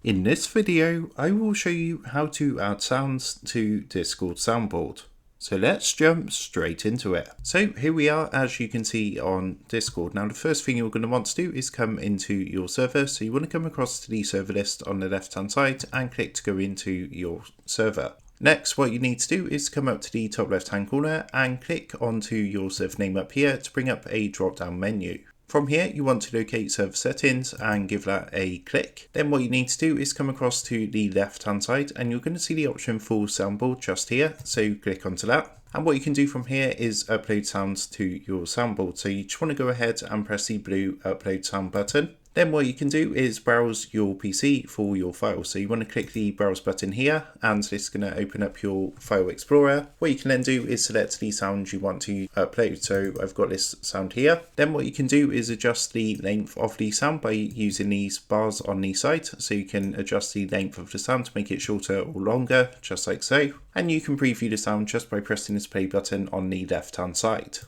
In this video, I will show you how to add sounds to Discord Soundboard. So let's jump straight into it. So here we are, as you can see on Discord. Now the first thing you're going to want to do is come into your server. So you want to come across to the server list on the left hand side and click to go into your server. Next, what you need to do is come up to the top left hand corner and click onto your server name up here to bring up a drop down menu. From here, you want to locate server settings and give that a click. Then what you need to do is come across to the left hand side and you're going to see the option for Soundboard just here. So click onto that. And what you can do from here is upload sounds to your soundboard. So you just want to go ahead and press the blue upload sound button. Then what you can do is browse your PC for your files. So you want to click the browse button here and this is going to open up your file explorer. What you can then do is select the sound you want to upload. So I've got this sound here. Then what you can do is adjust the length of the sound by using these bars on the side. So you can adjust the length of the sound to make it shorter or longer, just like so. And you can preview the sound just by pressing this play button on the left hand side.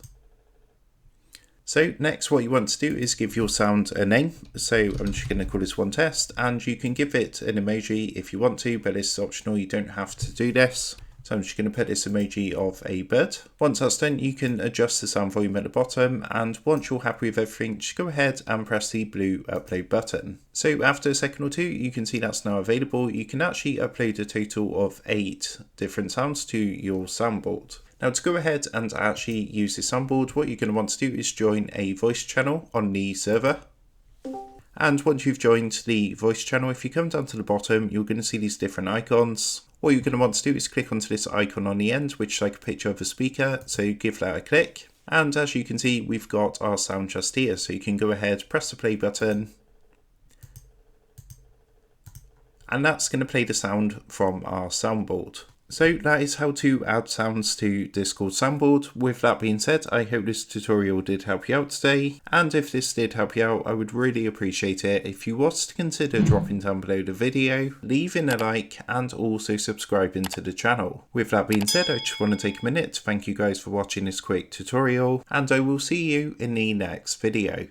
So next what you want to do is give your sound a name. So I'm just going to call this one test, and you can give it an emoji if you want to, but it's optional, you don't have to do this. So I'm just going to put this emoji of a bird. Once that's done, you can adjust the sound volume at the bottom, and once you're happy with everything, just go ahead and press the blue upload button. So after a second or two, you can see that's now available. You can actually upload a total of 8 different sounds to your soundboard. Now to go ahead and actually use this soundboard, what you're going to want to do is join a voice channel on the server. And once you've joined the voice channel, if you come down to the bottom, you're going to see these different icons. What you're going to want to do is click onto this icon on the end, which is like a picture of a speaker. So give that a click. And as you can see, we've got our sound just here. So you can go ahead, press the play button. And that's going to play the sound from our soundboard. So that is how to add sounds to Discord Soundboard. With that being said, I hope this tutorial did help you out today. And if this did help you out, I would really appreciate it if you was to consider dropping down below the video, leaving a like, and also subscribing to the channel. With that being said, I just want to take a minute to thank you guys for watching this quick tutorial, and I will see you in the next video.